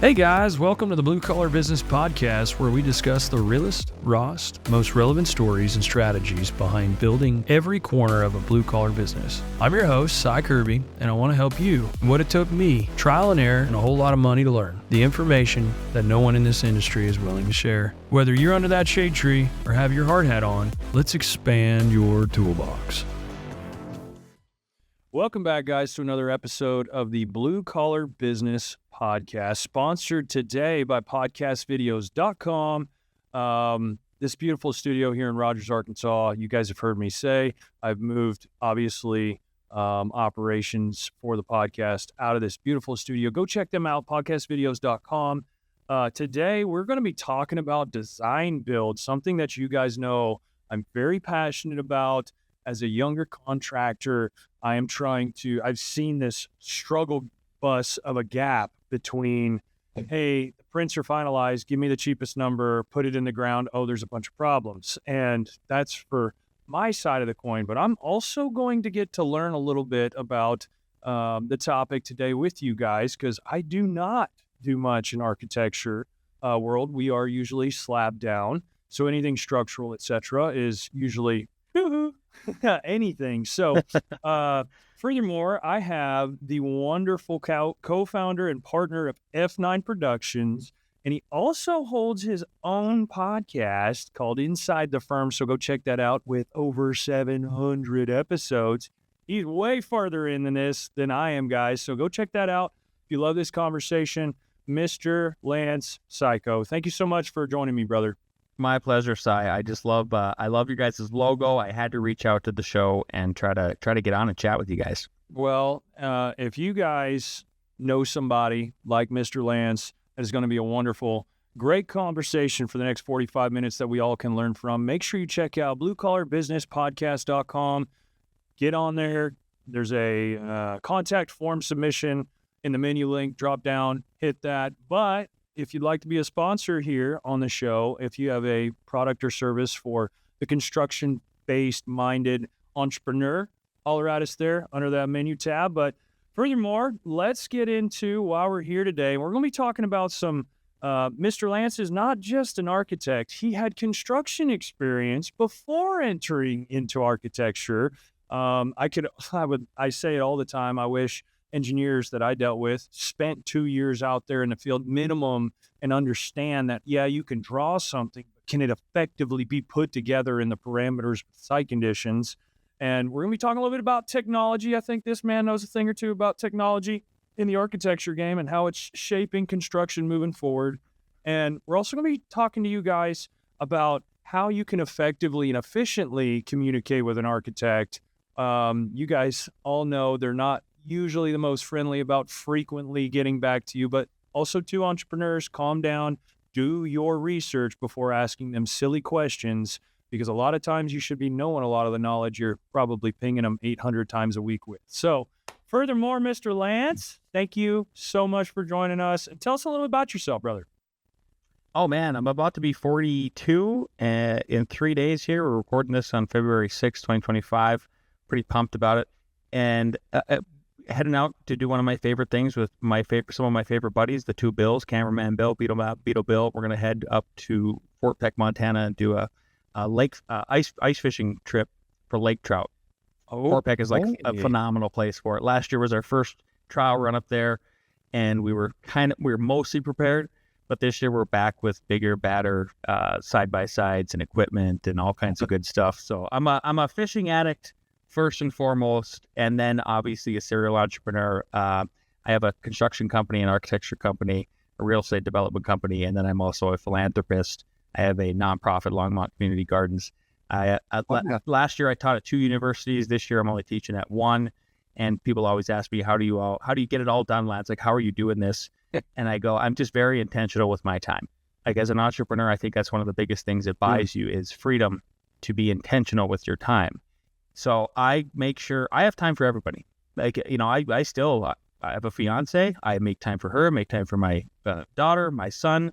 Hey guys, welcome to the Blue Collar Business Podcast, where we discuss the realest, rawest, most relevant stories and strategies behind building every corner of a blue collar business. I'm your host, Cy Kirby, and I want to help you in what it took me, trial and error, and a whole lot of money to learn. The information that no one in this industry is willing to share. Whether you're under that shade tree or have your hard hat on, let's expand your toolbox. Welcome back, guys, to another episode of the Blue Collar Business Podcast, sponsored today by podcastvideos.com. This beautiful studio here in Rogers, Arkansas. You guys have heard me say I've moved, obviously, operations for the podcast out of this beautiful studio. Go check them out, podcastvideos.com. Today, we're going to be talking about design build, something that you guys know I'm very passionate about. As a younger contractor, I've seen this struggle bus of a gap between, hey, the prints are finalized, give me the cheapest number, put it in the ground, oh, there's a bunch of problems. And that's for my side of the coin. But I'm also going to get to learn a little bit about the topic today with you guys, because I do not do much in architecture world. We are usually slab down. So anything structural, etc., is usually anything. So furthermore, I have the wonderful co-founder and partner of F9 Productions, and he also holds his own podcast called Inside the Firm. So go check that out with over 700 episodes. He's way farther in than this than I am, guys. So go check that out. If you love this conversation, Mr. Lance Syko. Thank you so much for joining me, brother. My pleasure, Cy. I just love your guys' logo. I had to reach out to the show and try to get on and chat with you guys. Well, if you guys know somebody like Mr. Lance, that is going to be a wonderful, great conversation for the next 45 minutes that we all can learn from. Make sure you check out bluecollarbusinesspodcast.com. Get on there. There's a contact form submission in the menu link. Drop down, hit that. But if you'd like to be a sponsor here on the show, if you have a product or service for the construction-based minded entrepreneur, holler at us there under that menu tab. But furthermore, let's get into why we're here today. We're going to be talking about some, Mr. Lance is not just an architect. He had construction experience before entering into architecture. I say it all the time. I wish engineers that I dealt with spent 2 years out there in the field minimum and understand that, yeah, you can draw something, but can it effectively be put together in the parameters of site conditions? And we're going to be talking a little bit about technology. I think this man knows a thing or two about technology in the architecture game and how it's shaping construction moving forward. And we're also going to be talking to you guys about how you can effectively and efficiently communicate with an architect. You guys all know they're not usually the most friendly about frequently getting back to you, but also to entrepreneurs, calm down, do your research before asking them silly questions, because a lot of times you should be knowing a lot of the knowledge you're probably pinging them 800 times a week with. So furthermore, Mr. Lance, thank you so much for joining us. And tell us a little bit about yourself, brother. Oh man, I'm about to be 42 in 3 days here. We're recording this on February 6th, 2025. Pretty pumped about it. And heading out to do one of my favorite things with some of my favorite buddies, the two Bills, cameraman Bill, Beetle Bill. We're going to head up to Fort Peck, Montana, and do a lake ice fishing trip for lake trout. Fort Peck is like a phenomenal place for it. Last year was our first trial run up there, and we were mostly prepared. But this year we're back with bigger, badder side by sides and equipment and all kinds of good stuff. So I'm a fishing addict first and foremost, and then obviously a serial entrepreneur. I have a construction company, an architecture company, a real estate development company, and then I'm also a philanthropist. I have a nonprofit, Longmont Community Gardens. Last year I taught at 2 universities. This year I'm only teaching at 1. And people always ask me, how do you get it all done, Lance? Like, how are you doing this? And I go, I'm just very intentional with my time. Like, as an entrepreneur, I think that's one of the biggest things it buys you is freedom to be intentional with your time. So I make sure I have time for everybody. Like, I have a fiance. I make time for her, make time for my daughter, my son,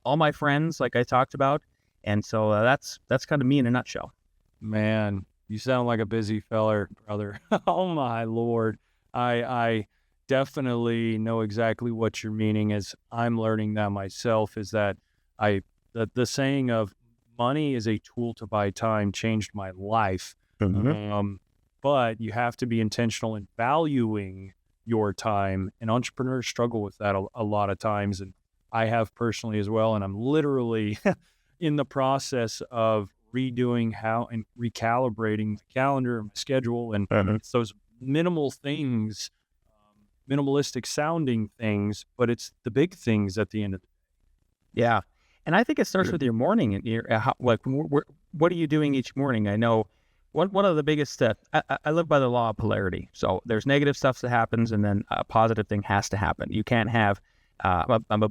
all my friends, like I talked about. And so that's kind of me in a nutshell. Man, you sound like a busy feller, brother. Oh my Lord. I definitely know exactly what you're meaning, as I'm learning that myself, is that the saying of money is a tool to buy time changed my life. But you have to be intentional in valuing your time, and entrepreneurs struggle with that a lot of times. And I have personally as well. And I'm literally in the process of redoing how and recalibrating the calendar and my schedule. And it's those minimal things, minimalistic sounding things, but it's the big things at the end of the day. Yeah. And I think it starts with your morning. And what are you doing each morning? I know one of the biggest, I live by the law of polarity. So there's negative stuff that happens, and then a positive thing has to happen. You can't have, I'm a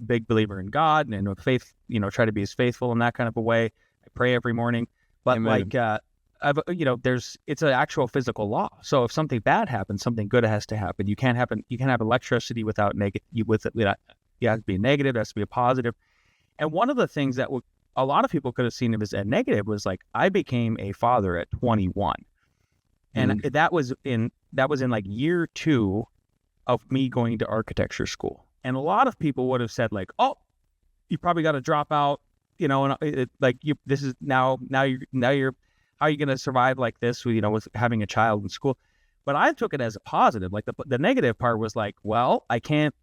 big believer in God and in faith, try to be as faithful in that kind of a way. I pray every morning, but Amen. it's an actual physical law. So if something bad happens, something good has to happen. You can't have electricity without negative. You have to be a negative. It has to be a positive. And one of the things that a lot of people could have seen it as a negative was like, I became a father at 21, and that was in like year 2 of me going to architecture school. And a lot of people would have said like, oh, you probably got to drop out, and this is now you're how are you going to survive like this with having a child in school? But I took it as a positive. Like the negative part was like, well, I can't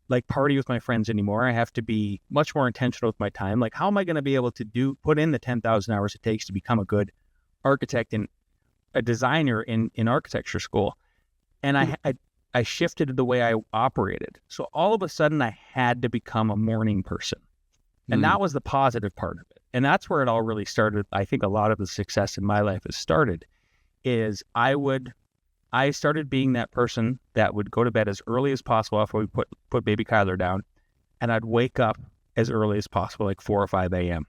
like party with my friends anymore. I have to be much more intentional with my time. Like, how am I going to be able to put in the 10,000 hours it takes to become a good architect and a designer in architecture school? And I shifted the way I operated. So all of a sudden I had to become a morning person. And that was the positive part of it. And that's where it all really started. I think a lot of the success in my life has started is I started being that person that would go to bed as early as possible after we put baby Kyler down, and I'd wake up as early as possible, like 4 or 5 a.m.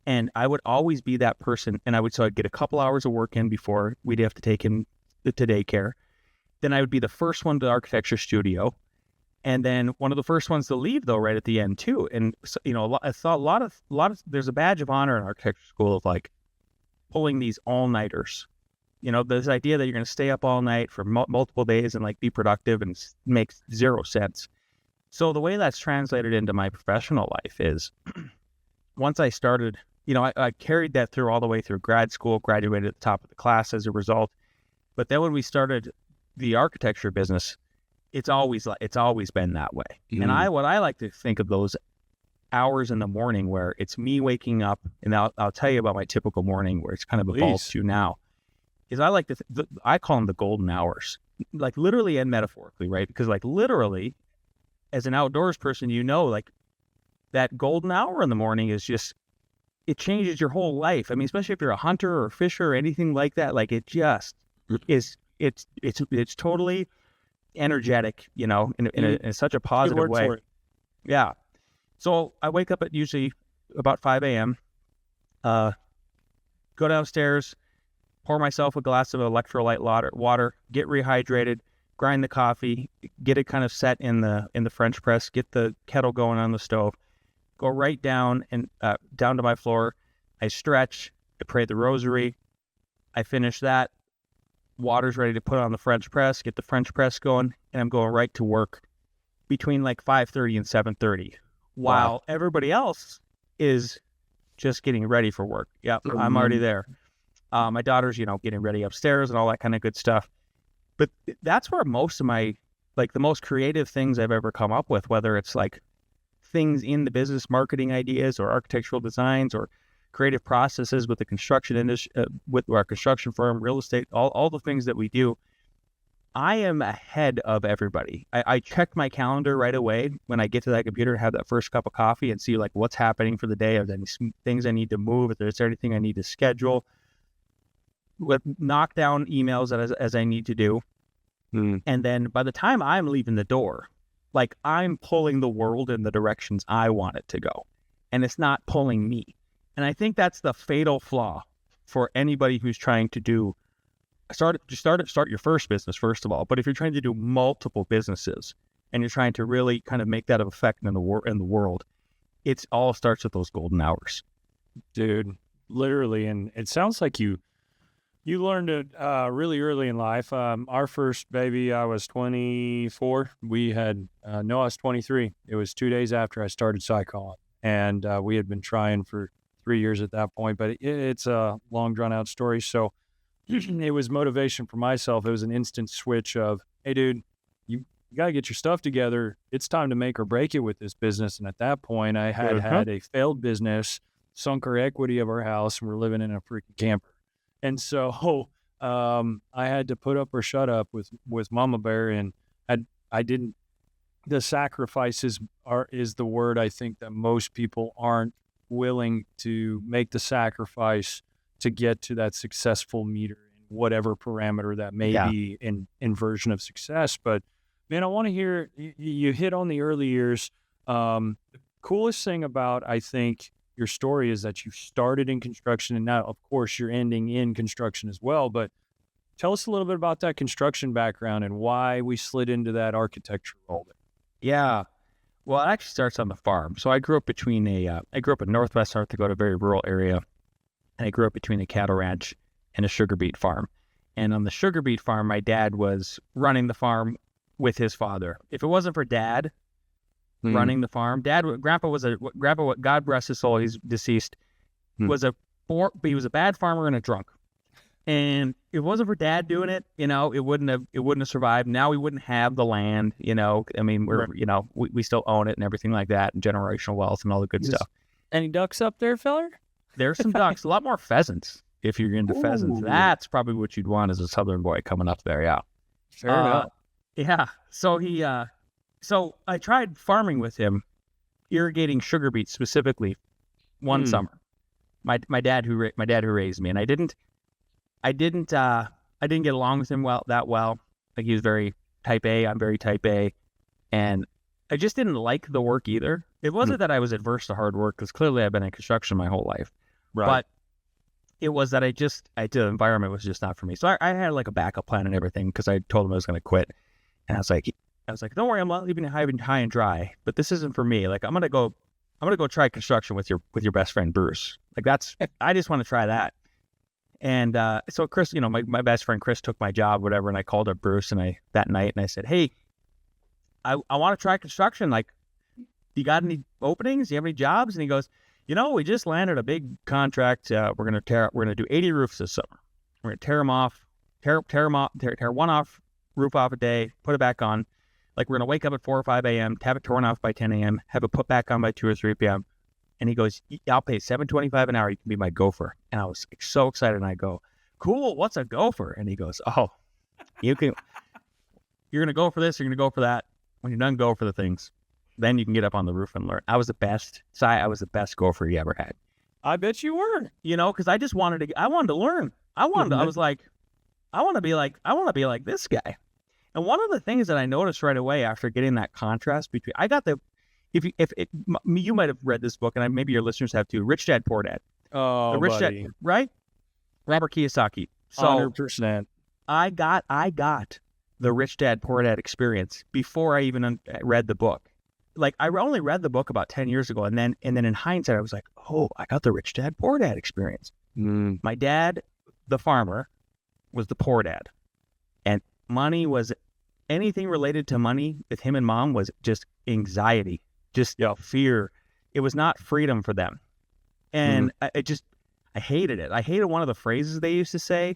And I would always be that person, and I'd get a couple hours of work in before we'd have to take him to daycare. Then I would be the first one to the architecture studio, and then one of the first ones to leave, though, right at the end too. And so, I saw a lot of there's a badge of honor in architecture school of like pulling these all-nighters. This idea that you're going to stay up all night for multiple days and like be productive, and makes zero sense. So the way that's translated into my professional life is once I started, I carried that through all the way through grad school, graduated at the top of the class as a result. But then when we started the architecture business, it's always been that way. And what I like to think of those hours in the morning where it's me waking up, and I'll tell you about my typical morning where it's kind of evolved to now. Is I like to, I call them the golden hours, like literally and metaphorically, right? Because like literally, as an outdoors person, like that golden hour in the morning is just, it changes your whole life. I mean, especially if you're a hunter or a fisher or anything like that, like it just is, it's totally energetic, in such a positive way. Yeah. So I wake up at usually about 5 a.m., go downstairs, pour myself a glass of electrolyte water, get rehydrated, grind the coffee, get it kind of set in the French press, get the kettle going on the stove, go right down down to my floor. I stretch, I pray the rosary, I finish that. Water's ready to put on the French press, get the French press going, and I'm going right to work between like 5:30 and 7:30, while everybody else is just getting ready for work. Yeah, I'm already there. My daughter's, getting ready upstairs and all that kind of good stuff. But that's where most of my, like the most creative things I've ever come up with, whether it's like things in the business, marketing ideas or architectural designs or creative processes with the construction industry, with our construction firm, real estate, all the things that we do, I am ahead of everybody. I check my calendar right away when I get to that computer, have that first cup of coffee and see like what's happening for the day. Are there any things I need to move? Is there anything I need to schedule? Knock down emails as I need to do. And then by the time I'm leaving the door, like I'm pulling the world in the directions I want it to go. And it's not pulling me. And I think that's the fatal flaw for anybody who's trying to start your first business, first of all. But if you're trying to do multiple businesses and you're trying to really kind of make that of effect in the world, it all starts with those golden hours. Dude, literally. And it sounds like you You learned it really early in life. Our first baby, I was 24. We had, no, I was 23. It was 2 days after I started Syko. And we had been trying for 3 years at that point, but it's a long, drawn out story. So it was motivation for myself. It was an instant switch of, hey, dude, you got to get your stuff together. It's time to make or break it with this business. And at that point, I had a failed business, sunk our equity of our house, and we're living in a freaking camper. And so I had to put up or shut up with Mama Bear, and I didn't. The sacrifices is the word I think that most people aren't willing to make the sacrifice to get to that successful meter in whatever parameter that may be in version of success. But man, I want to hear you hit on the early years. The coolest thing about, I think, your story is that you started in construction, and now, of course, you're ending in construction as well. But tell us a little bit about that construction background and why we slid into that architecture role. Yeah. Well, it actually starts on the farm. So I grew up I grew up in Northwest North Dakota, a very rural area. And I grew up between a cattle ranch and a sugar beet farm. And on the sugar beet farm, my dad was running the farm with his father. If it wasn't for Dad running the farm, Grandpa, God rest his soul, he's deceased, he was a bad farmer and a drunk. And if it wasn't for Dad doing it, it wouldn't have survived. Now we wouldn't have the land, I mean, we still own it and everything like that, and generational wealth and all the good stuff. Any ducks up there, feller? There's some ducks, a lot more pheasants. If you're into pheasants, that's probably what you'd want as a Southern boy coming up there. Yeah. Fair enough. Yeah. So I tried farming with him, irrigating sugar beets specifically one summer. My dad who raised me, and I didn't get along with him that well. Like, he was very type A, I'm very type A, and I just didn't like the work either. It wasn't that I was adverse to hard work, because clearly I've been in construction my whole life. Right. But it was that the environment was just not for me. So I had like a backup plan and everything, because I told him I was going to quit. And I was like, don't worry, I'm not leaving high and dry, but this isn't for me. Like, I'm going to go try construction with your best friend, Bruce. Like, I just want to try that. And so Chris, my best friend Chris took my job, whatever. And I called up Bruce that night and I said, hey, I want to try construction. Like, you got any openings? Do you have any jobs? And he goes, we just landed a big contract. We're going to do 80 roofs this summer. We're going to tear one roof off a day, put it back on. Like, we're going to wake up at 4 or 5 a.m., have it torn off by 10 a.m., have it put back on by 2 or 3 p.m. And he goes, I'll pay $7.25 an hour. You can be my gopher. And I was so excited. And I go, cool. What's a gopher? And he goes, you're going to go for this. You're going to go for that. When you're done, go for the things. Then you can get up on the roof and learn. I was the best gopher he ever had. I bet you were. Because I wanted to learn. I was like, I want to be like this guy. And one of the things that I noticed right away after getting that contrast between, you might have read this book, and maybe your listeners have too, Rich Dad, Poor Dad. Oh, the Rich buddy. Dad, right? Robert Kiyosaki. So 100%. I got the Rich Dad, Poor Dad experience before I even read the book. Like, I only read the book about 10 years ago, and then in hindsight, I was like, I got the Rich Dad, Poor Dad experience. My dad, the farmer, was the poor dad. And money was, anything related to money with him and Mom was just anxiety, just fear. It was not freedom for them. And I hated it. I hated one of the phrases they used to say,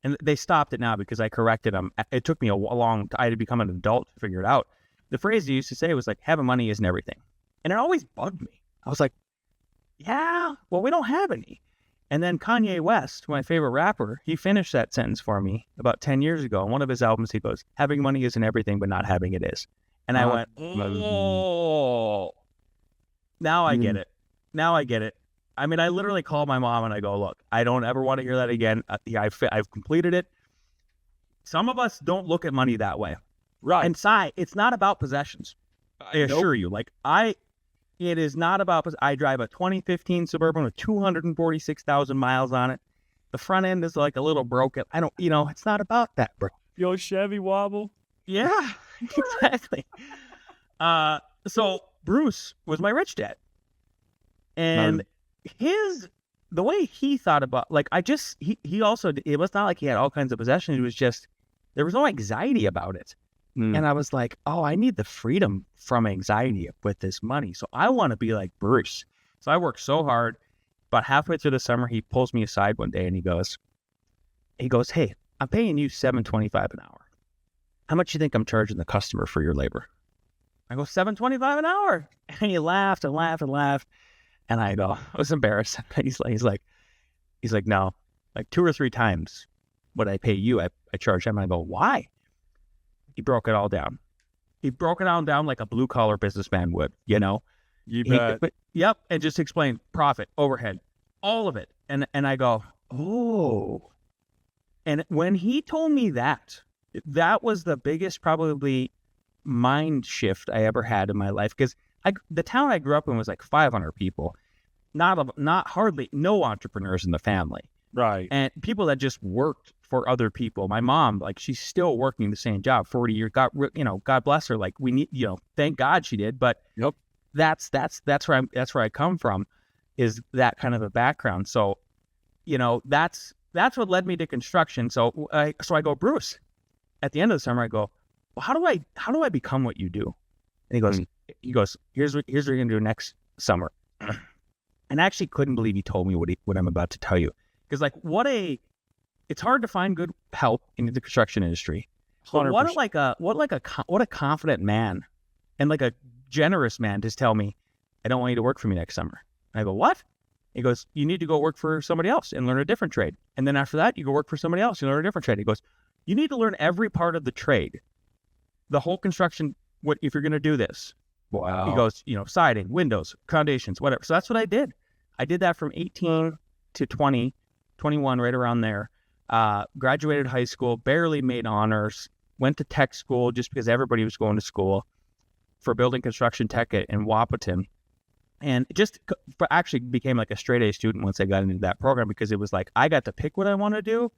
and they stopped it now because I corrected them. It took me I had to become an adult to figure it out. The phrase they used to say was like, having money isn't everything. And it always bugged me. I was like, yeah, well, we don't have any. And then Kanye West, my favorite rapper, he finished that sentence for me about 10 years ago. On one of his albums, he goes, having money isn't everything, but not having it is. And I went, now I get it. I mean, I literally called my mom and I go, look, I don't ever want to hear that again. I've completed it. Some of us don't look at money that way. Right. And it's not about possessions. I assure you. Like, it is not about, I drive a 2015 Suburban with 246,000 miles on it. The front end is like a little broken. It's not about that, bro. Yo, Chevy wobble. Yeah, exactly. So Bruce was my rich dad. And his the way he thought about, like, he also, it was not like he had all kinds of possessions. It was just, there was no anxiety about it. And I was like, oh, I need the freedom from anxiety with this money. So I want to be like Bruce. So I worked so hard. About halfway through the summer, he pulls me aside one day and he goes, hey, I'm paying you $7.25 an hour. How much do you think I'm charging the customer for your labor? I go, $7.25 an hour. And he laughed and laughed and laughed. And I go, I was embarrassed. He's like, no, like 2 or 3 times what I pay you, I charge him. And I go, why? He broke it all down. He broke it all down like a blue collar businessman would, you know? You bet. Yep. And just explain profit, overhead, all of it. And I go, oh. And when he told me that was the biggest probably mind shift I ever had in my life. Because the town I grew up in was like 500 people, not hardly no entrepreneurs in the family. Right. And people that just worked for other people. My mom, like, she's still working the same job, 40 years. God bless her. Like, we need, thank God she did. But yep, that's where I come from, is that kind of a background. So, that's what led me to construction. So I go, Bruce, at the end of the summer, I go, well, how do I become what you do? And he goes, here's what you're gonna do next summer. And I actually couldn't believe he told me what I'm about to tell you, because like it's hard to find good help in the construction industry. But what a confident man and like a generous man to tell me, I don't want you to work for me next summer. And I go, what? He goes, you need to go work for somebody else and learn a different trade. And then after that, you go work for somebody else and learn a different trade. He goes, you need to learn every part of the trade, the whole construction. What if you're going to do this? Wow. He goes, siding, windows, foundations, whatever. So that's what I did. I did that from 18 to 20, 21, right around there. Graduated high school, barely made honors, went to tech school just because everybody was going to school for building construction tech in Wapaton. And just actually became like a straight A student once I got into that program, because it was like, I got to pick what I want to do.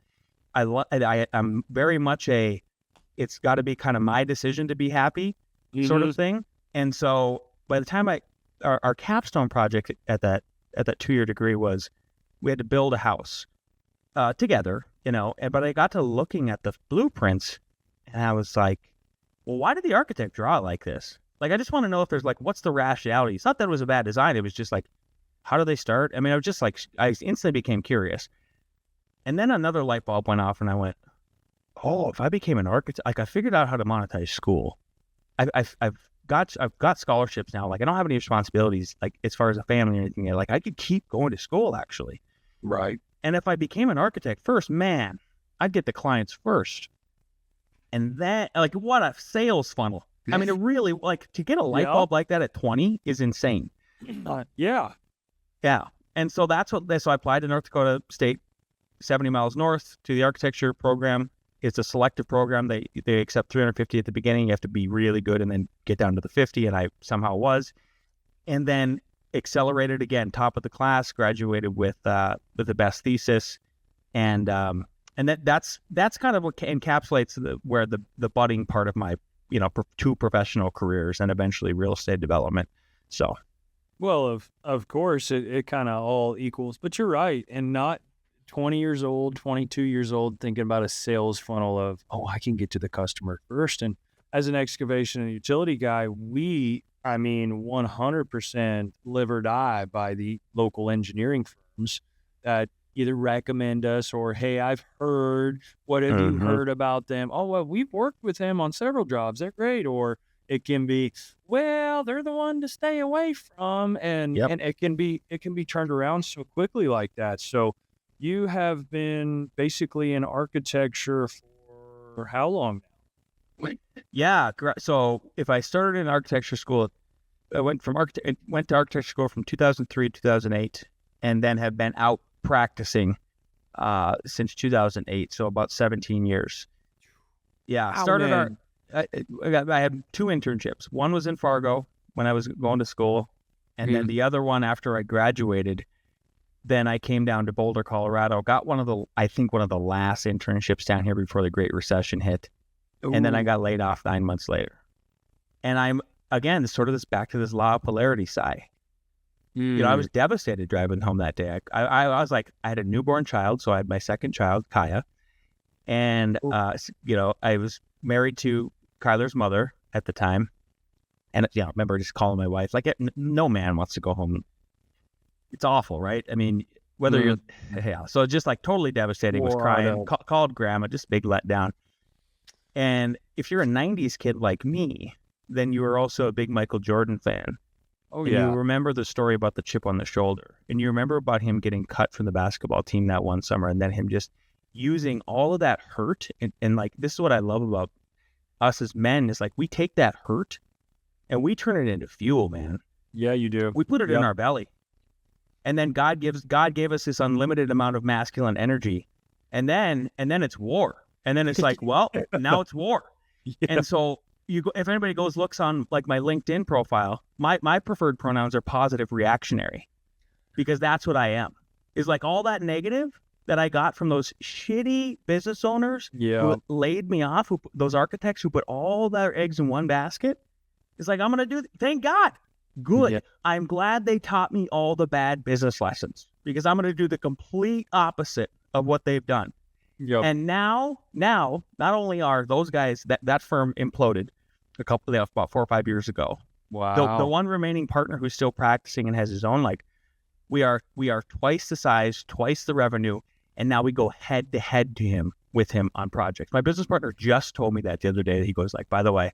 I'm very much it's got to be kind of my decision to be happy sort of thing. And so by the time our capstone project at that 2-year degree was, we had to build a house together, but I got to looking at the blueprints and I was like, well, why did the architect draw it like this? Like, I just want to know if there's like, what's the rationality? It's not that it was a bad design. It was just like, how do they start? I mean, I was just like, I instantly became curious. And then another light bulb went off and I went, oh, if I became an architect, like I figured out how to monetize school. I've got scholarships now. Like, I don't have any responsibilities, like as far as a family or anything. Like, I could keep going to school actually. Right. And if I became an architect first, man, I'd get the clients first. And that, like, what a sales funnel. I mean, it really, like, to get a light bulb like that at 20 is insane. Yeah. Yeah. And so so I applied to North Dakota State, 70 miles north, to the architecture program. It's a selective program. They accept 350 at the beginning. You have to be really good and then get down to the 50. And I somehow was. And then accelerated again, top of the class, graduated with the best thesis. And that's kind of what encapsulates where the budding part of my, 2 professional careers and eventually real estate development. So, well, of course it kind of all equals, but you're right. And not 20 years old, 22 years old, thinking about a sales funnel of, oh, I can get to the customer first. And as an excavation and utility guy, 100% live or die by the local engineering firms that either recommend us or, hey, I've heard, what have you heard about them? Oh, well, we've worked with them on several jobs. They're great. Or it can be, well, they're the one to stay away from. And it can be turned around so quickly like that. So you have been basically in architecture for how long now? Yeah. So if I started in architecture school, I went to architecture school from 2003 to 2008, and then have been out practicing since 2008. So about 17 years. Yeah. I had 2 internships. One was in Fargo when I was going to school. And then the other one after I graduated. Then I came down to Boulder, Colorado, got one of the last internships down here before the Great Recession hit. Ooh. And then I got laid off 9 months later. And I'm, again, sort of back to this law of polarity side. I was devastated driving home that day. I was like, I had a newborn child, so I had my second child, Kaya, and I was married to Kyler's mother at the time, and I remember just calling my wife. Like, no man wants to go home. It's awful, right? I mean, whether you're, so just like totally devastating. Was crying, called grandma, just big letdown. And if you're a '90s kid like me, then you were also a big Michael Jordan fan. Oh, and you remember the story about the chip on the shoulder. And you remember about him getting cut from the basketball team that one summer, and then him just using all of that hurt. And like, this is what I love about us as men, is like, we take that hurt and we turn it into fuel, man. Yeah, you do. We put it in our belly. And then God gave us this unlimited amount of masculine energy. And then it's war. And then it's like, well, now it's war. Yeah. And so if anybody looks on like my LinkedIn profile, my preferred pronouns are positive reactionary, because that's what I am. Is like all that negative that I got from those shitty business owners who laid me off, those architects who put all their eggs in one basket. It's like, I'm going to do, thank God. Good. Yeah. I'm glad they taught me all the bad business lessons, because I'm going to do the complete opposite of what they've done. Yep. And now, not only are those guys, that firm imploded about 4 or 5 years ago. Wow. The one remaining partner who's still practicing and has his own, like, we are twice the size, twice the revenue, and now we go head to head with him on projects. My business partner just told me that the other day. He goes like, by the way,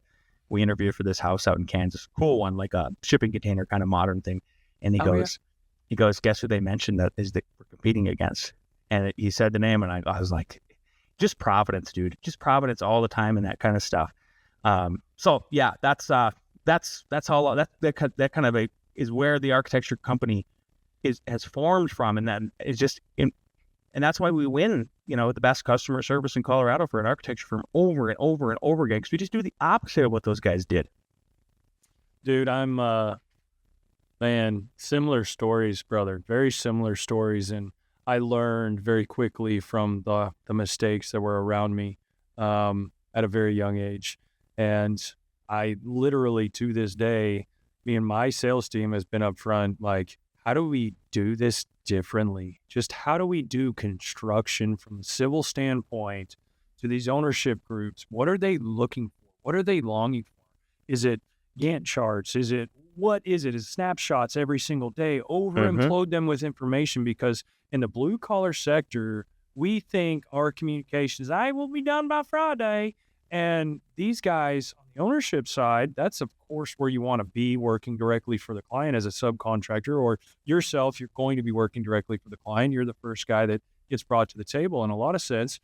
we interviewed for this house out in Kansas, cool one, like a shipping container kind of modern thing. And he goes, guess who they mentioned that we're competing against? And he said the name, and I was like, just Providence, dude, just Providence all the time and that kind of stuff. So yeah, that's all. That kind of is where the architecture company has formed from, and then is just and that's why we win, the best customer service in Colorado for an architecture firm over and over and over again, because we just do the opposite of what those guys did. Dude, I'm similar stories, brother, very similar stories, and I learned very quickly from the mistakes that were around me at a very young age. And I literally, to this day, me and my sales team has been up front, like, how do we do this differently? Just how do we do construction from a civil standpoint to these ownership groups? What are they looking for? What are they longing for? Is it Gantt charts? What is it? Is snapshots every single day? Overload them with information, because in the blue collar sector, we think our communications, I will be done by Friday. And these guys on the ownership side, that's of course where you want to be, working directly for the client as a subcontractor, or yourself, you're going to be working directly for the client. You're the first guy that gets brought to the table in a lot of sense.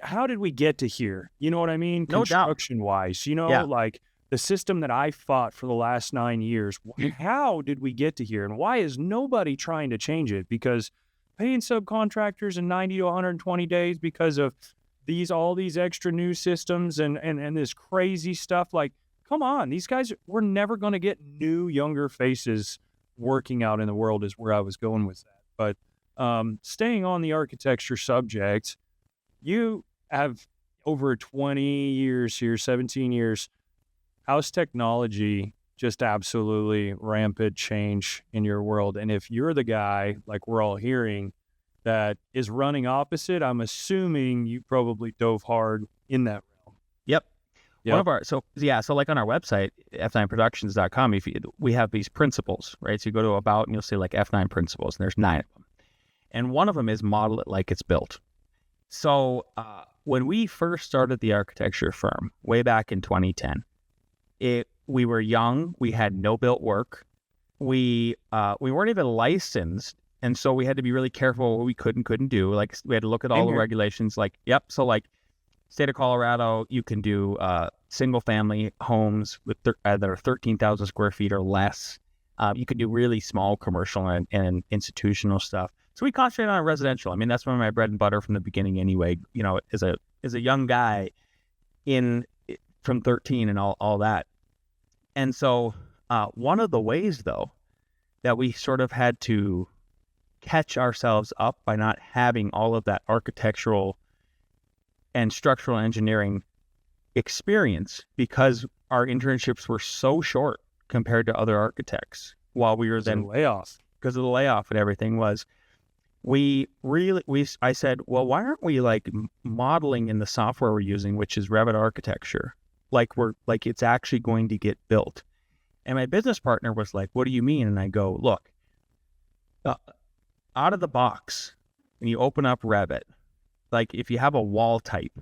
How did we get to here? You know what I mean? No doubt. Construction wise, like the system that I fought for the last 9 years, how did we get to here? And why is nobody trying to change it? Because paying subcontractors in 90 to 120 days because of all these extra new systems and this crazy stuff, like, come on, these guys, we're never going to get new, younger faces working out in the world, is where I was going with that. But staying on the architecture subject, you have over 20 years here, 17 years. How's technology just absolutely rampant change in your world? And if you're the guy, like we're all hearing, that is running opposite, I'm assuming you probably dove hard in that realm. Yep. One of our, so like on our website, f9productions.com, we have these principles, right? So you go to about, and you'll see like F9 principles, and there's 9 of them. And one of them is model it like it's built. So when we first started the architecture firm way back in 2010, we were young, we had no built work, we weren't even licensed. And so we had to be really careful what we could and couldn't do. Like, we had to look at all the regulations. Like, so like state of Colorado, you can do single family homes that are 13,000 square feet or less. You can do really small commercial and institutional stuff. So we concentrated on residential. I mean, that's one of my bread and butter from the beginning anyway, as a young guy from 13 and all that. And so one of the ways, though, that we sort of had to catch ourselves up by not having all of that architectural and structural engineering experience, because our internships were so short compared to other architects, while we were then layoff. because of the layoff and everything was I said, well, why aren't we like modeling in the software we're using, which is Revit Architecture, like it's actually going to get built. And my business partner was like, what do you mean? And I go, look, out of the box, when you open up Revit, like if you have a wall type,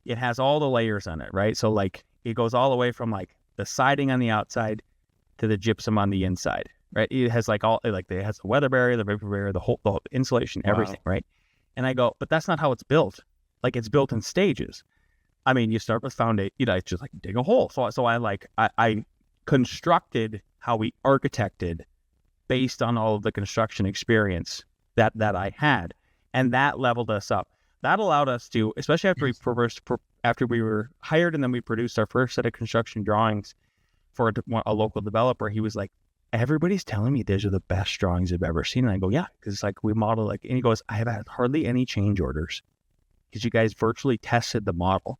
it has all the layers on it, right? So like it goes all the way from like the siding on the outside to the gypsum on the inside, right? It has like it has the weather barrier, the vapor barrier, the whole insulation, everything, right? And I go, but that's not how it's built. Like it's built in stages. I mean, you start with foundation, it's just like dig a hole. So I constructed how we architected based on all of the construction experience that I had, and that leveled us up. That allowed us to, especially after we were hired and then we produced our first set of construction drawings for a local developer. He was like, everybody's telling me these are the best drawings I've ever seen. And I go, yeah, because it's like we model like, and he goes, I have had hardly any change orders because you guys virtually tested the model.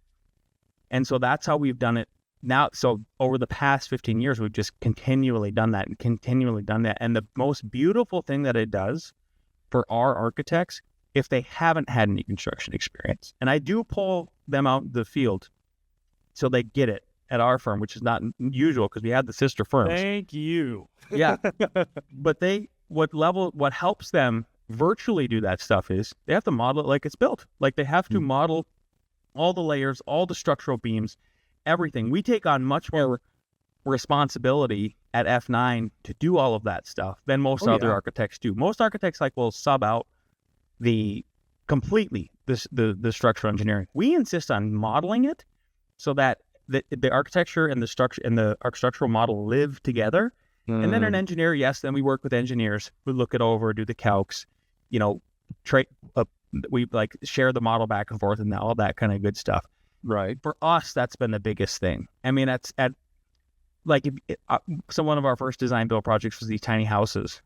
And so that's how we've done it now. So over the past 15 years, we've just continually done that. And the most beautiful thing that it does for our architects, if they haven't had any construction experience, and I do pull them out in the field so they get it at our firm, which is not usual because we had the sister firms. Thank you. Yeah. But what helps them virtually do that stuff is they have to model it like it's built. Like they have to model all the layers, all the structural beams, everything. We take on much more responsibility at F9 to do all of that stuff than most other architects do. Most architects will sub out the structural engineering. We insist on modeling it so that the architecture and the structure and the structural model live together. And then an engineer, then we work with engineers who look it over, do the calcs, we like share the model back and forth and all that kind of good stuff. Right. For us, that's been the biggest thing. I mean, so one of our first design build projects was these tiny houses.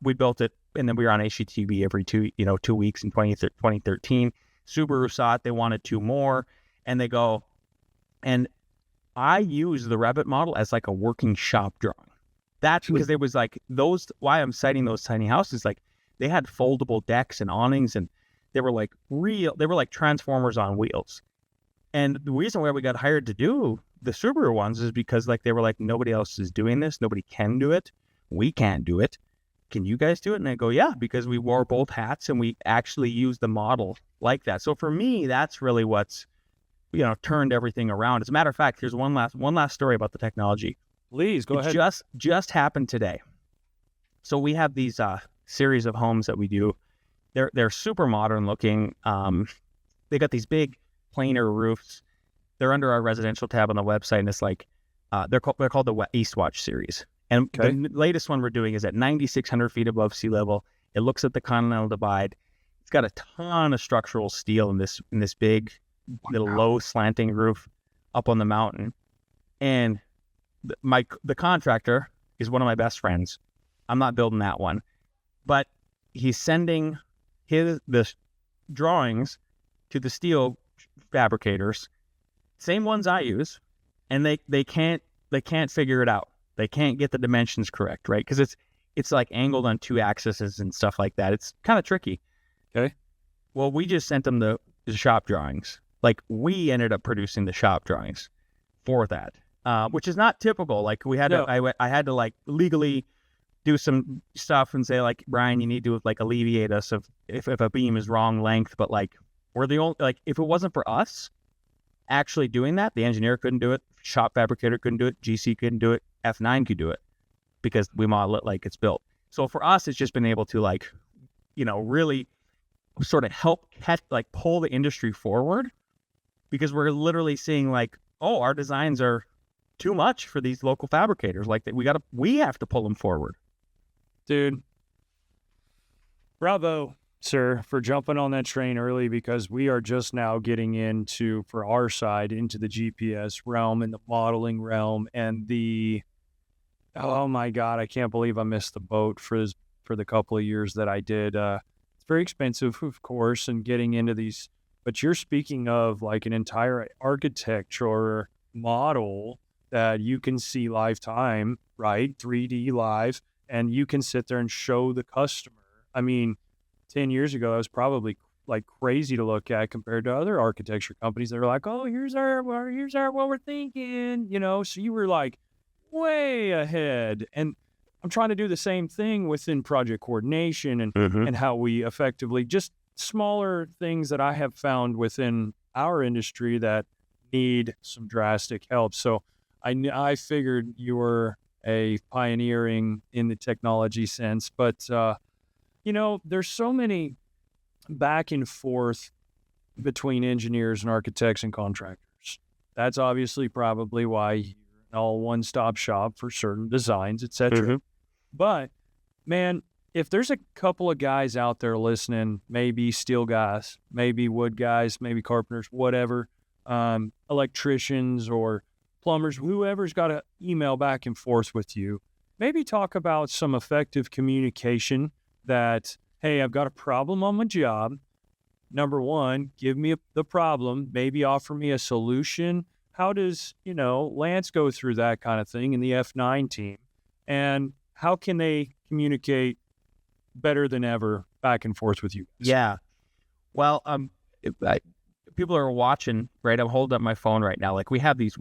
We built it, and then we were on HGTV every 2 weeks in 2013. Subaru saw it; they wanted 2 more, and they go, and I use the Revit model as like a working shop drawing. That's because it was like those. Why I'm citing those tiny houses, like they had foldable decks and awnings, and they were like transformers on wheels. And the reason why we got hired to do the Subaru ones is because like they were like, nobody else is doing this, nobody can do it, we can't do it. Can you guys do it? And I go, yeah, because we wore both hats and we actually used the model like that. So for me, that's really what's turned everything around. As a matter of fact, here's one last story about the technology. Please go ahead. Just happened today. So we have these series of homes that we do. They're super modern looking. They got these big planar roofs. They're under our residential tab on the website, and it's like they're called the Eastwatch series. And the latest one we're doing is at 9,600 feet above sea level. It looks at the Continental Divide. It's got a ton of structural steel in this big little low slanting roof up on the mountain. And the contractor is one of my best friends. I'm not building that one, but he's sending the drawings to the steel fabricators, same ones I use, and they can't figure it out. They can't get the dimensions correct, right? Because it's like angled on 2 axes and stuff like that. It's kind of tricky. Okay. Well, we just sent them the shop drawings. Like we ended up producing the shop drawings for that, which is not typical. Like we had I had to like legally do some stuff and say like, Brian, you need to like alleviate us if a beam is wrong length. But like we're the only, like if it wasn't for us actually doing that, the engineer couldn't do it, shop fabricator couldn't do it, GC couldn't do it, F9 could do it because we model it like it's built. So for us, it's just been able to like, really sort of help pull the industry forward, because we're literally seeing like, oh, our designs are too much for these local fabricators. Like we have to pull them forward. Dude, bravo, sir, for jumping on that train early, because we are just now getting into, for our side, into the GPS realm and the modeling realm and oh my God, I can't believe I missed the boat for the couple of years that I did. It's very expensive, of course, and getting into these, but you're speaking of like an entire architecture model that you can see lifetime, right? 3D live. and you can sit there and show the customer. I mean, 10 years ago, that was probably like crazy to look at compared to other architecture companies that are like, oh, here's what we're thinking, so you were like way ahead. And I'm trying to do the same thing within project coordination and how we effectively, just smaller things that I have found within our industry that need some drastic help. So I figured you were a pioneering in the technology sense, but there's so many back and forth between engineers and architects and contractors. That's obviously probably why you're an all one-stop shop for certain designs, etc. But man, if there's a couple of guys out there listening, maybe steel guys, maybe wood guys, maybe carpenters, whatever, electricians or plumbers, whoever's got an email back and forth with you, maybe talk about some effective communication that, hey, I've got a problem on my job. Number one, give me the problem, maybe offer me a solution. How does, Lance go through that kind of thing in the F9 team? And how can they communicate better than ever back and forth with you? Yeah. Well, people are watching, right? I'm holding up my phone right now. Like we have these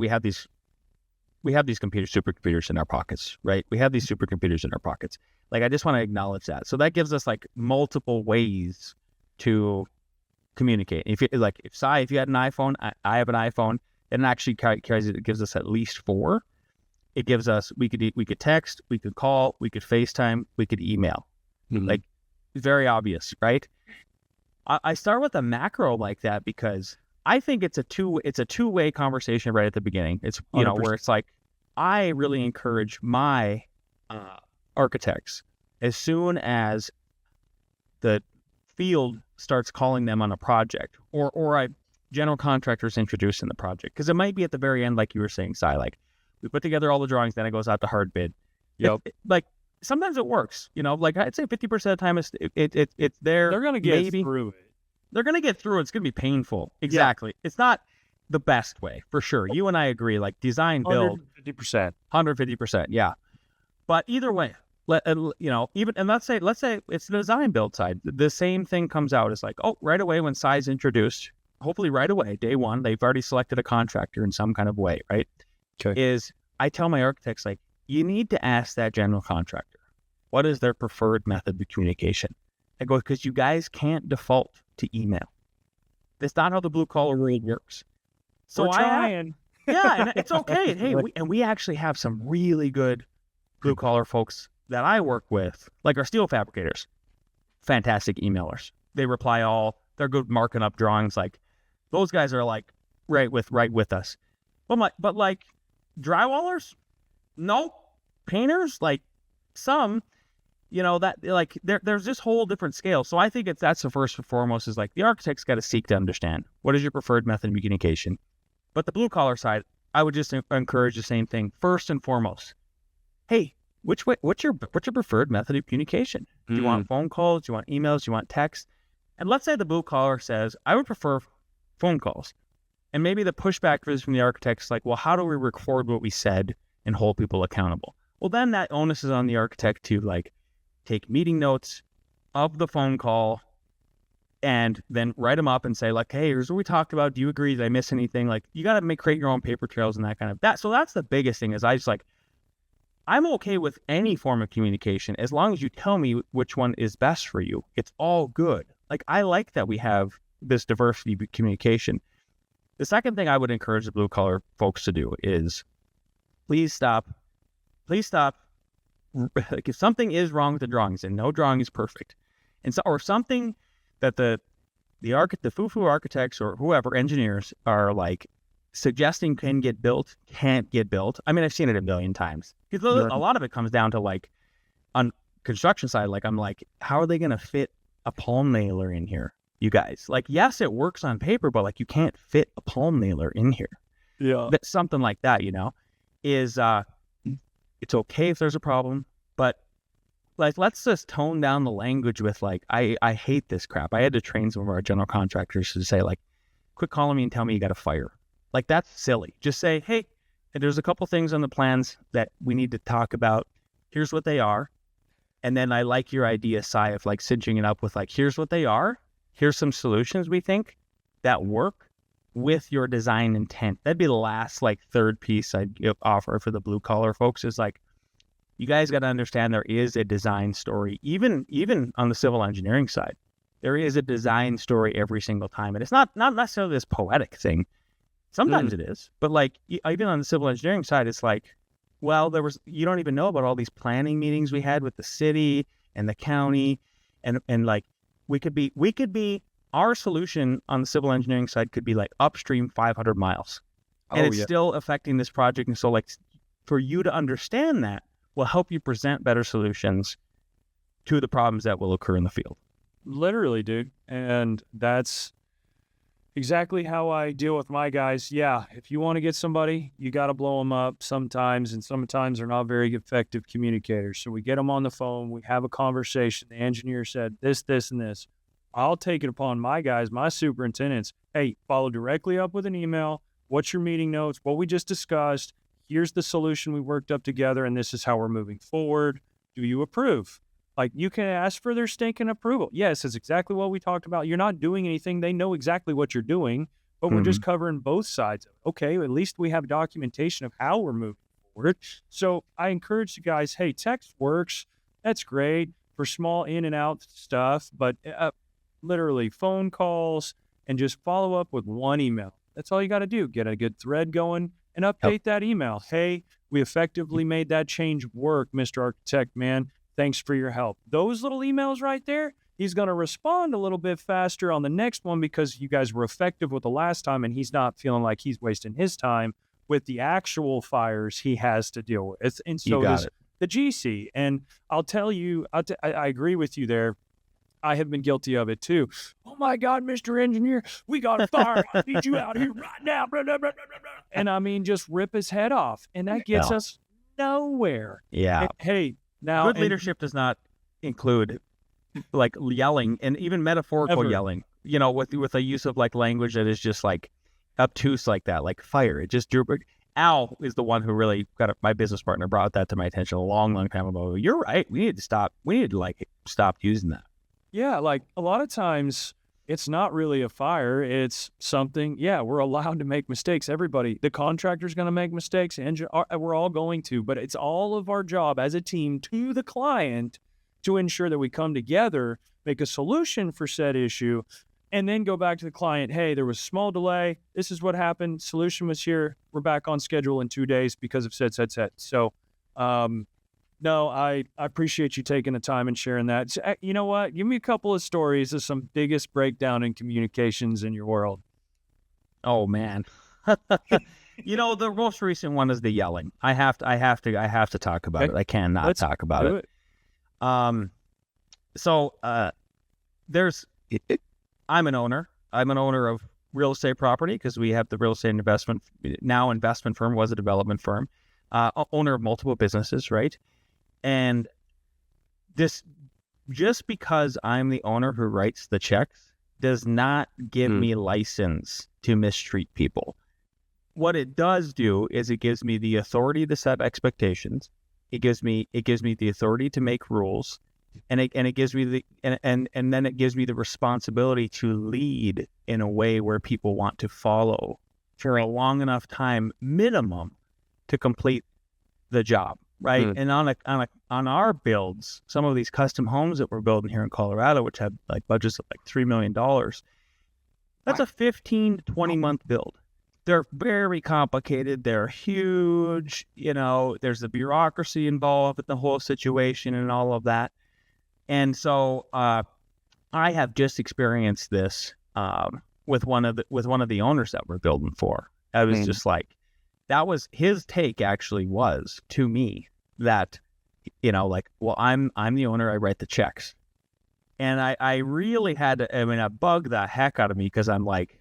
supercomputers in our pockets, right? We have these supercomputers in our pockets. Like, I just want to acknowledge that. So that gives us like multiple ways to communicate. If you had an iPhone, I have an iPhone, it actually gives us at least 4. It gives us, we could text, we could call, we could FaceTime, we could email. Like, very obvious, right? I start with a macro like that because I think it's a two-way conversation right at the beginning. It's, 100%. Where it's like, I really encourage my architects, as soon as the field starts calling them on a project or a general contractor's introducing the project, because it might be at the very end, like you were saying, Si, like we put together all the drawings, then it goes out to hard bid. Yep. Like sometimes it works, like I'd say 50% of the time it's there. They're going to get through it. They're going to get through it. It's going to be painful. Exactly. Yeah. It's not the best way, for sure. You and I agree, like design, build. 150%. 150%, yeah. But either way, let's say it's the design build side. The same thing comes out. It's like, oh, right away when size introduced, hopefully right away, day one, they've already selected a contractor in some kind of way, right? Okay. Is I tell my architects, like, you need to ask that general contractor, what is their preferred method of communication? I go, because you guys can't default to email. That's not how the blue collar world works. So we're trying. And it's okay. Hey, we actually have some really good blue collar folks that I work with, like our steel fabricators. Fantastic emailers. They reply all. They're good marking up drawings. Like those guys are like right with us. But like drywallers, no. Painters, like some. That like there's this whole different scale. So I think that's the first and foremost is like the architect's got to seek to understand what is your preferred method of communication. But the blue collar side, I would just encourage the same thing. First and foremost, hey, what's your preferred method of communication? Do you want phone calls? Do you want emails? Do you want text? And let's say the blue collar says, I would prefer phone calls. And maybe the pushback is from the architects like, well, how do we record what we said and hold people accountable? Well, then that onus is on the architect to like take meeting notes of the phone call and then write them up and say like, hey, here's what we talked about. Do you agree? Did I miss anything? Like you got to create your own paper trails and that kind of that. So that's the biggest thing is I'm okay with any form of communication as long as you tell me which one is best for you. It's all good. Like I like that we have this diversity of communication. The second thing I would encourage the blue collar folks to do is please stop. Like if something is wrong with the drawings, and no drawing is perfect, or something that the foo-foo architects or whoever engineers are like suggesting can't get built. I mean, I've seen it a million times. Because a lot of it comes down to like on construction side, like I'm like, how are they going to fit a palm nailer in here? You guys, like, yes, it works on paper, but like you can't fit a palm nailer in here. Yeah, something like that, is it's okay if there's a problem, but like let's just tone down the language with like I hate this crap. I had to train some of our general contractors to say like, quit calling me and tell me you got a fire. Like that's silly. Just say, hey, there's a couple things on the plans that we need to talk about. Here's what they are. And then I like your idea, Cy, of like cinching it up with like, here's what they are. Here's some solutions we think that work with your design intent. That'd be the last like third piece I'd offer for the blue collar folks is like, you guys got to understand there is a design story, even on the civil engineering side. There is a design story every single time. And it's not necessarily this poetic thing. Sometimes it is, but like even on the civil engineering side, it's like, well, you don't even know about all these planning meetings we had with the city and the county. And like, we could be, our solution on the civil engineering side could be like upstream 500 miles. And it's still affecting this project. And so like, for you to understand that will help you present better solutions to the problems that will occur in the field. Literally, dude. And that's exactly how I deal with my guys. Yeah, if you want to get somebody, you got to blow them up sometimes, and sometimes they're not very effective communicators. So we get them on the phone, we have a conversation. The engineer said this, and this. I'll take it upon my guys, my superintendents. Hey, follow directly up with an email. What's your meeting notes? What we just discussed. Here's the solution we worked up together, and this is how we're moving forward. Do you approve? Like, you can ask for their stinking approval. Yes, it's exactly what we talked about. You're not doing anything. They know exactly what you're doing, but we're just covering both sides. Okay, at least we have documentation of how we're moving forward. So I encourage you guys, hey, text works. That's great for small in and out stuff, but literally phone calls and just follow up with one email. That's all you got to do. Get a good thread going and update that email. Hey, we effectively made that change work, Mr. Architect, man. Thanks for your help. Those little emails right there, he's going to respond a little bit faster on the next one because you guys were effective with the last time, and he's not feeling like he's wasting his time with the actual fires he has to deal with. And so does the GC. And I'll tell you, I agree with you there. I have been guilty of it too. Oh my God, Mr. Engineer, we got a fire. I need you out here right now. Blah, blah, blah, blah, blah. And I mean, just rip his head off. And that gets us nowhere. Yeah. And, hey, now, good leadership does not include like yelling and even metaphorical yelling, you know, with a use of like language that is just like obtuse like that, like fire. It just drew. Al is the one who really my business partner brought that to my attention a long time ago. You're right. We need to stop using that. Yeah. Like a lot of times it's not really a fire. It's something. Yeah. We're allowed to make mistakes. Everybody, the contractor's going to make mistakes, and we're all going to, but it's all of our job as a team to the client to ensure that we come together, make a solution for said issue, and then go back to the client. Hey, there was a small delay. This is what happened. Solution was here. We're back on schedule in 2 days because of said. So, no, I appreciate you taking the time and sharing that. So, you know what? Give me a couple of stories of some biggest breakdown in communications in your world. Oh man. You know, the most recent one is the yelling. I have to talk about it. I cannot talk about it. I'm an owner. I'm an owner of real estate property because we have the real estate investment firm, was a development firm, owner of multiple businesses, right? And this, just because I'm the owner who writes the checks does not give me license to mistreat people. What it does do is it gives me the authority to set expectations. It gives me the authority to make rules, and it gives me and then it gives me the responsibility to lead in a way where people want to follow for a long enough time minimum to complete the job, right? And on our builds, some of these custom homes that we're building here in Colorado, which have like budgets of like $3 million, that's a 15 to 20 month build. They're very complicated. They're huge. You know, there's the bureaucracy involved with the whole situation and all of that. And so I have just experienced this with one of the owners that we're building for. I was just like, that was his take actually was to me that, you know, like, well, I'm the owner. I write the checks. And I really had to, it bugged the heck out of me because I'm like,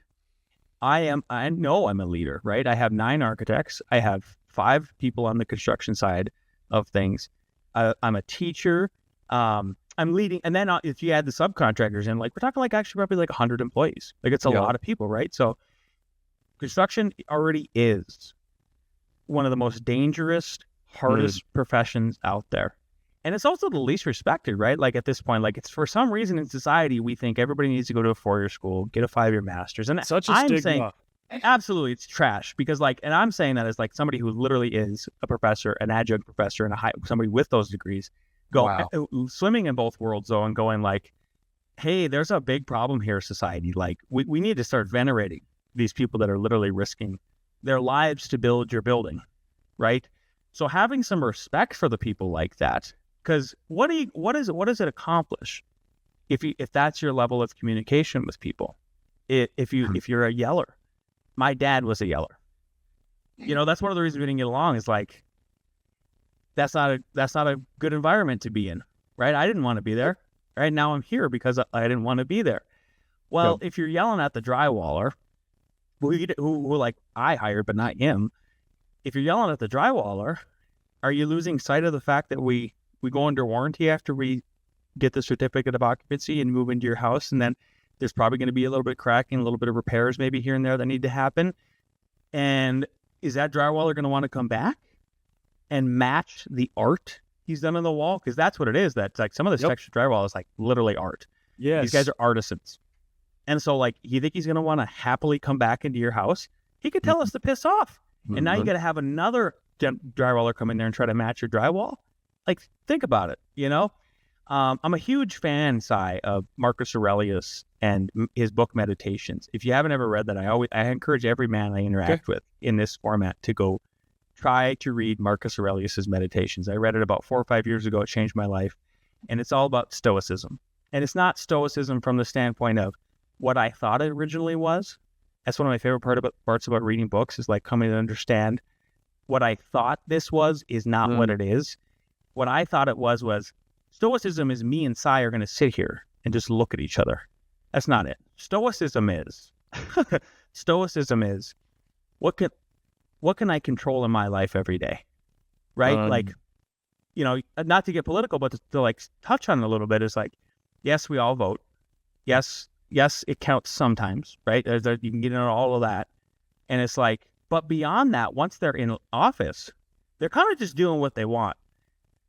I know I'm a leader, right? I have 9 architects. I have 5 people on the construction side of things. I'm a teacher. I'm leading. And then if you add the subcontractors in, like, we're talking like actually probably like 100 employees. Like, it's a lot of people, right? So construction already is one of the most dangerous, hardest professions out there. And it's also the least respected, right? Like at this point, like it's for some reason in society, we think everybody needs to go to a 4-year school, get a 5-year master's. And Such a I'm stigma. saying, absolutely, it's trash because like, and I'm saying that as like somebody who literally is a professor, an adjunct professor, and somebody with those degrees, swimming in both worlds though, and going like, hey, there's a big problem here, society. Like we need to start venerating these people that are literally risking their lives to build your building, right? So having some respect for the people like that. Because what does it accomplish if that's your level of communication with people? If you're a yeller, my dad was a yeller. You know, that's one of the reasons we didn't get along. Is like that's not a good environment to be in, right? I didn't want to be there. Right now I'm here because I didn't want to be there. Well, if you're yelling at the drywaller, who like I hired but not him, if you're yelling at the drywaller, are you losing sight of the fact that we go under warranty after we get the certificate of occupancy and move into your house? And then there's probably going to be a little bit of cracking, a little bit of repairs maybe here and there that need to happen. And is that drywaller going to want to come back and match the art he's done on the wall? Because that's what it is. That's like some of this textured drywall is like literally art. Yeah, these guys are artisans. And so like, you think he's going to want to happily come back into your house? He could tell us to piss off. And now you got to have another drywaller come in there and try to match your drywall. Like, think about it, you know? I'm a huge fan, Cy, of Marcus Aurelius and his book Meditations. If you haven't ever read that, I encourage every man I interact with in this format to go try to read Marcus Aurelius's Meditations. I read it about 4 or 5 years ago. It changed my life. And it's all about stoicism. And it's not stoicism from the standpoint of what I thought it originally was. That's one of my favorite parts about reading books, is like coming to understand what I thought this was is not what it is. What I thought it was stoicism is me and Cy are going to sit here and just look at each other. That's not it. Stoicism is what can I control in my life every day, right? Like, you know, not to get political, but to like touch on it a little bit, is like, yes, we all vote. Yes, it counts sometimes, right? You can get into all of that. And it's like, but beyond that, once they're in office, they're kind of just doing what they want.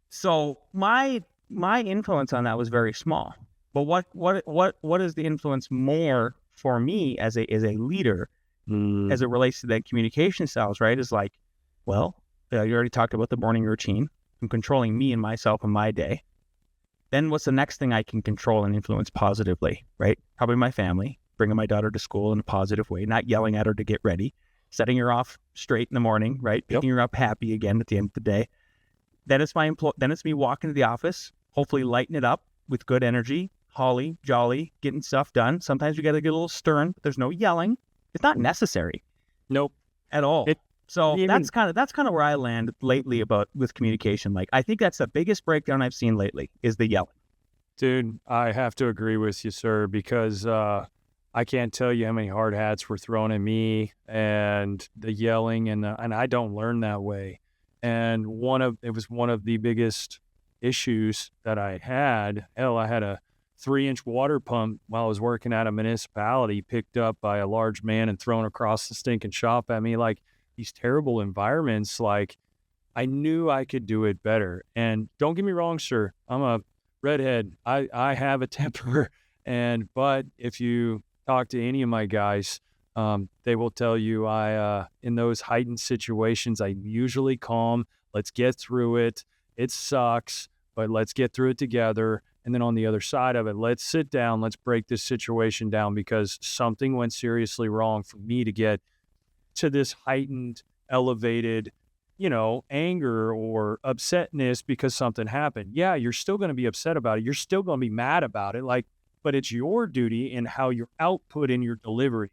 So my influence on that was very small. But what is the influence more for me as a leader as it relates to that communication styles, right? Is like, well, you already talked about the morning routine. I'm controlling me and myself and my day. Then what's the next thing I can control and influence positively, right? Probably my family, bringing my daughter to school in a positive way, not yelling at her to get ready, setting her off straight in the morning, right? Picking her up happy again at the end of the day. Then it's me walking to the office, hopefully lighting it up with good energy, holly, jolly, getting stuff done. Sometimes we got to get a little stern, but there's no yelling. It's not necessary. Nope. At all. That's kind of where I land lately with communication. Like, I think that's the biggest breakdown I've seen lately is the yelling. Dude, I have to agree with you, sir, because I can't tell you how many hard hats were thrown at me and the yelling, and I don't learn that way. And it was one of the biggest issues that I had. Hell, I had a 3-inch water pump while I was working at a municipality picked up by a large man and thrown across the stinking shop at me. Like, these terrible environments, like, I knew I could do it better. And don't get me wrong, sir, I'm a redhead. I have a temper. But if you talk to any of my guys, they will tell you in those heightened situations, I'm usually calm. Let's get through it. It sucks, but let's get through it together. And then on the other side of it, let's sit down. Let's break this situation down because something went seriously wrong for me to get to this heightened, elevated, anger or upsetness because something happened. Yeah, you're still going to be upset about it. You're still going to be mad about it. But it's your duty in how your output in your delivery.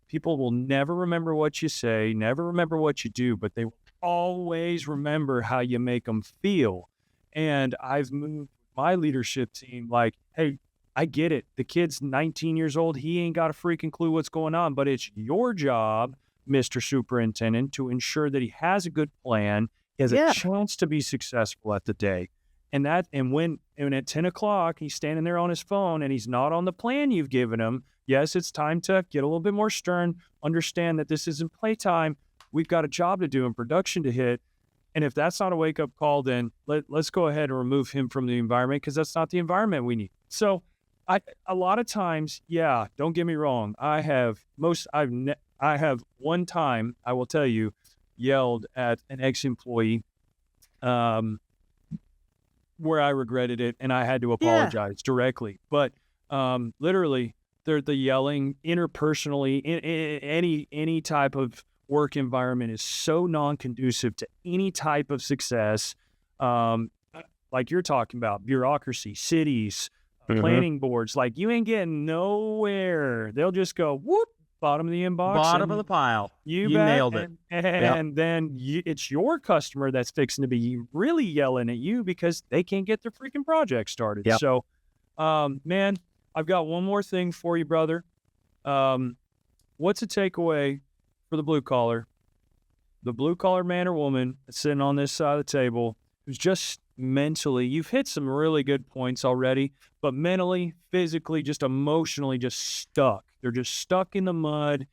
People will never remember what you say, never remember what you do, but they will always remember how you make them feel. And I've moved my leadership team like, hey, I get it. The kid's 19 years old. He ain't got a freaking clue what's going on, but it's your job, Mr. Superintendent, to ensure that he has a good plan, he has a chance to be successful at the day. And when at 10 o'clock, he's standing there on his phone and he's not on the plan you've given him, yes, it's time to get a little bit more stern, understand that this isn't playtime. We've got a job to do and production to hit. And if that's not a wake-up call, then let's go ahead and remove him from the environment, because that's not the environment we need. So a lot of times, yeah, don't get me wrong. I have one time, I will tell you, yelled at an ex-employee where I regretted it, and I had to apologize directly. But literally, the yelling interpersonally in any type of work environment is so non-conducive to any type of success. Like you're talking about, bureaucracy, cities, planning boards, like you ain't getting nowhere. They'll just go, whoop, bottom of the inbox. Bottom of the pile. You nailed it. And then it's your customer that's fixing to be really yelling at you because they can't get their freaking project started. Yep. So, man, I've got one more thing for you, brother. What's a takeaway for the blue collar man or woman that's sitting on this side of the table who's just mentally, you've hit some really good points already, but mentally, physically, just emotionally, just stuck. They're just stuck in the mud,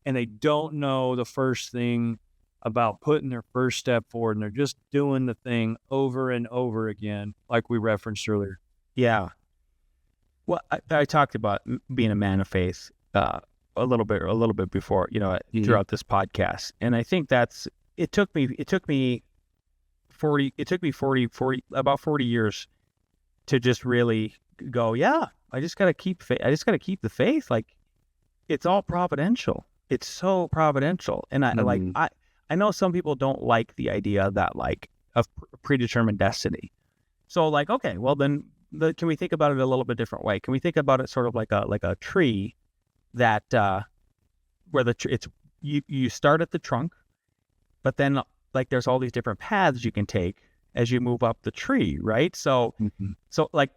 and they don't know the first thing about putting their first step forward, and they're just doing the thing over and over again, like we referenced earlier. Yeah. Well, I talked about being a man of faith a little bit before, throughout this podcast, and I think it took me about 40 years to just really go, yeah, I just got to keep the faith. Like, it's all providential. It's so providential. And I know some people don't like the idea that like of predetermined destiny. So like, okay, well then can we think about it a little bit different way? Can we think about it sort of like a tree that, where you start at the trunk, but then like there's all these different paths you can take as you move up the tree, right? So, so like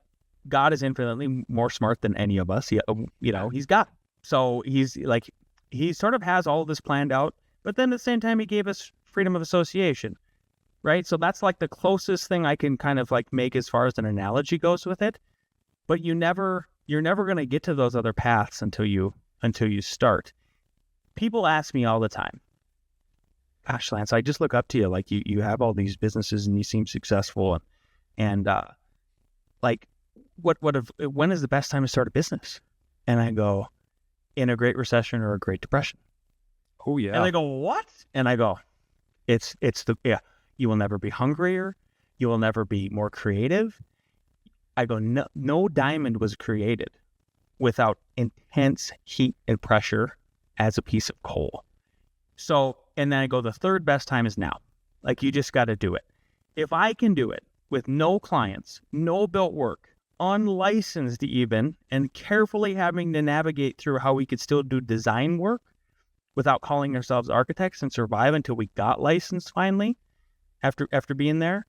God is infinitely more smart than any of us. He's God. So he sort of has all of this planned out, but then at the same time, he gave us freedom of association, right? So that's like the closest thing I can kind of like make as far as an analogy goes with it. But you're never going to get to those other paths until you start. People ask me all the time, gosh, Lance, I just look up to you. Like you have all these businesses and you seem successful. And like, when is the best time to start a business? And I go, in a Great Recession or a Great Depression. Oh yeah. And they go, what? And I go, you will never be hungrier. You will never be more creative. I go, no diamond was created without intense heat and pressure as a piece of coal. So, and then I go, the third best time is now. Like, you just got to do it. If I can do it with no clients, no built work, unlicensed even, and carefully having to navigate through how we could still do design work without calling ourselves architects and survive until we got licensed finally, after being there,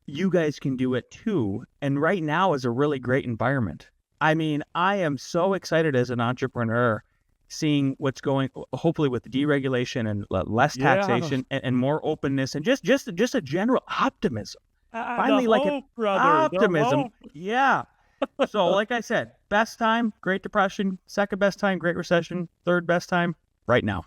you guys can do it too. And right now is a really great environment. I mean, I am so excited as an entrepreneur seeing what's going, hopefully with deregulation and less taxation and more openness and just a general optimism. Finally, like an optimism. Yeah. So like I said, best time, Great Depression, second best time, Great Recession, third best time, right now.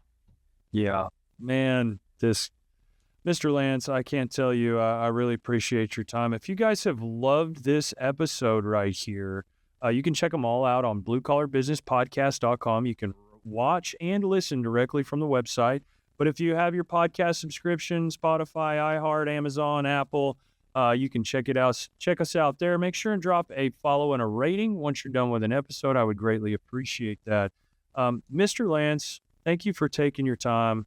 Yeah, man, Mr. Lance, I can't tell you, I really appreciate your time. If you guys have loved this episode right here, you can check them all out on bluecollarbusinesspodcast.com. You can watch and listen directly from the website. But if you have your podcast subscription, Spotify, iHeart, Amazon, Apple, you can check us out there. Make sure and drop a follow and a rating once you're done with an episode. I would greatly appreciate that. Mr. Lance, thank you for taking your time,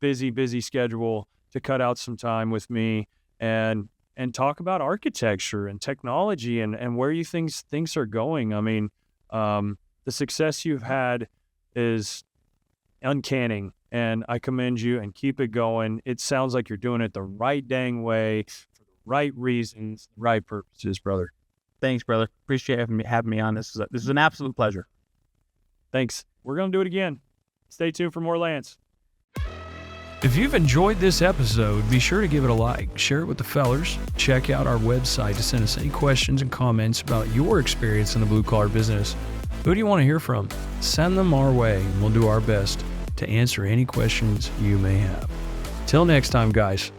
busy schedule, to cut out some time with me and talk about architecture and technology and where you think things are going. I mean, the success you've had is uncanny, and I commend you, and keep it going. It sounds like you're doing it the right dang way, for the right reasons, the right purposes, brother. Thanks, brother. Appreciate having me on. This is an absolute pleasure. Thanks. We're going to do it again. Stay tuned for more Lance. If you've enjoyed this episode, be sure to give it a like, share it with the fellers, check out our website to send us any questions and comments about your experience in the blue collar business. Who do you want to hear from? Send them our way, and we'll do our best to answer any questions you may have. Till next time, guys.